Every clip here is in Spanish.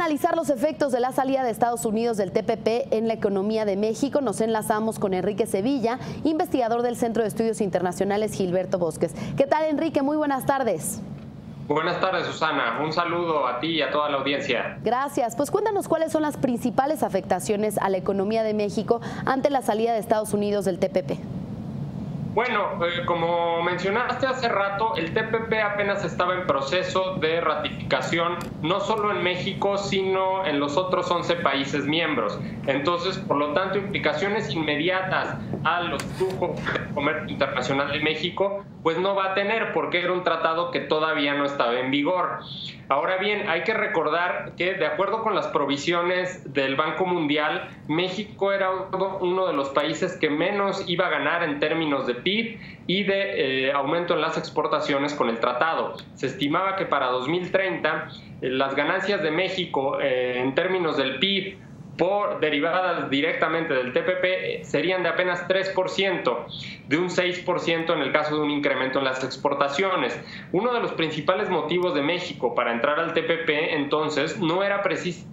analizar los efectos de la salida de Estados Unidos del TPP en la economía de México, nos enlazamos con Enrique Sevilla, investigador del Centro de Estudios Internacionales Gilberto Bosques. ¿Qué tal, Enrique? Muy buenas tardes. Buenas tardes, Susana. Un saludo a ti y a toda la audiencia. Gracias. Pues cuéntanos cuáles son las principales afectaciones a la economía de México ante la salida de Estados Unidos del TPP. Bueno, como mencionaste hace rato, el TPP apenas estaba en proceso de ratificación, no solo en México, sino en los otros 11 países miembros. Entonces, por lo tanto, implicaciones inmediatas a los flujos de comercio internacional de México, pues no va a tener, porque era un tratado que todavía no estaba en vigor. Ahora bien, hay que recordar que, de acuerdo con las provisiones del Banco Mundial, México era uno de los países que menos iba a ganar en términos de PIB y de aumento en las exportaciones con el tratado. Se estimaba que para 2030 las ganancias de México en términos del PIB derivadas directamente del TPP serían de apenas 3%, de un 6% en el caso de un incremento en las exportaciones. Uno de los principales motivos de México para entrar al TPP entonces no era precisamente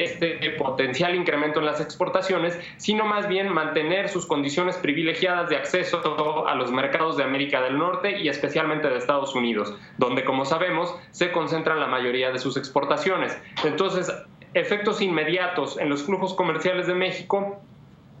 este potencial incremento en las exportaciones, sino más bien mantener sus condiciones privilegiadas de acceso a los mercados de América del Norte y especialmente de Estados Unidos, donde, como sabemos, se concentran la mayoría de sus exportaciones. Entonces, efectos inmediatos en los flujos comerciales de México,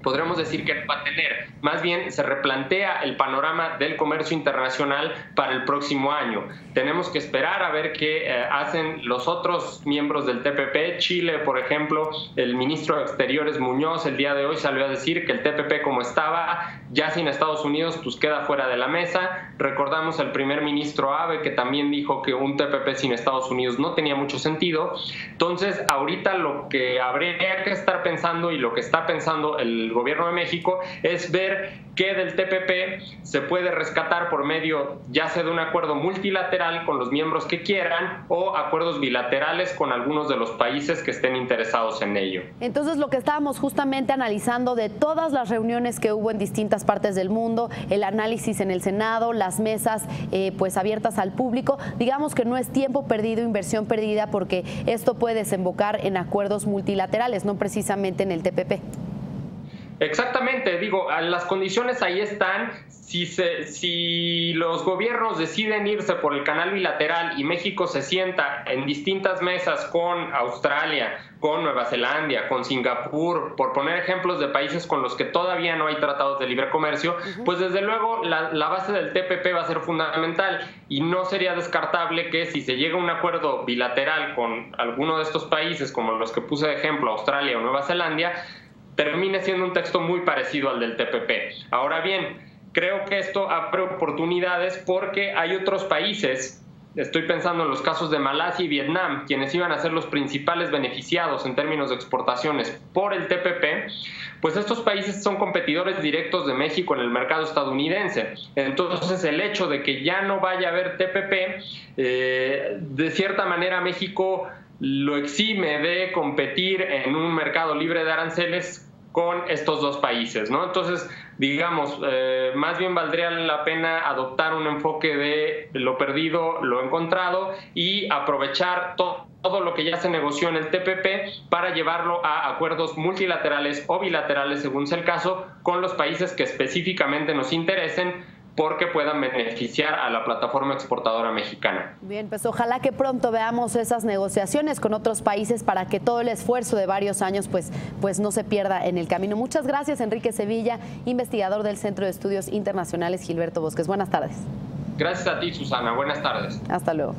podríamos decir que va a tener. Más bien se replantea el panorama del comercio internacional para el próximo año. Tenemos que esperar a ver qué hacen los otros miembros del TPP. Chile, por ejemplo, el ministro de Exteriores Muñoz el día de hoy salió a decir que el TPP como estaba, ya sin Estados Unidos, pues queda fuera de la mesa. Recordamos al primer ministro Abe, que también dijo que un TPP sin Estados Unidos no tenía mucho sentido. Entonces, ahorita lo que habría que estar pensando y lo que está pensando el gobierno de México es ver qué del TPP se puede rescatar por medio ya sea de un acuerdo multilateral con los miembros que quieran o acuerdos bilaterales con algunos de los países que estén interesados en ello. Entonces, lo que estábamos justamente analizando de todas las reuniones que hubo en distintas partes del mundo, el análisis en el Senado, las mesas pues abiertas al público, digamos que no es tiempo perdido, inversión perdida, porque esto puede desembocar en acuerdos multilaterales, no precisamente en el TPP. Exactamente, digo, las condiciones ahí están. Si los gobiernos deciden irse por el canal bilateral y México se sienta en distintas mesas con Australia, con Nueva Zelanda, con Singapur, por poner ejemplos de países con los que todavía no hay tratados de libre comercio, pues desde luego la base del TPP va a ser fundamental y no sería descartable que si se llega a un acuerdo bilateral con alguno de estos países, como los que puse de ejemplo, Australia o Nueva Zelanda, termine siendo un texto muy parecido al del TPP. Ahora bien, creo que esto abre oportunidades porque hay otros países, estoy pensando en los casos de Malasia y Vietnam, quienes iban a ser los principales beneficiados en términos de exportaciones por el TPP, pues estos países son competidores directos de México en el mercado estadounidense. Entonces, el hecho de que ya no vaya a haber TPP, de cierta manera México lo exime de competir en un mercado libre de aranceles con estos dos países, ¿no? Entonces, digamos, más bien valdría la pena adoptar un enfoque de lo perdido, lo encontrado y aprovechar todo lo que ya se negoció en el TPP para llevarlo a acuerdos multilaterales o bilaterales, según sea el caso, con los países que específicamente nos interesen, porque puedan beneficiar a la plataforma exportadora mexicana. Bien, pues ojalá que pronto veamos esas negociaciones con otros países para que todo el esfuerzo de varios años pues no se pierda en el camino. Muchas gracias, Enrique Sevilla, investigador del Centro de Estudios Internacionales Gilberto Bosques. Buenas tardes. Gracias a ti, Susana. Buenas tardes. Hasta luego.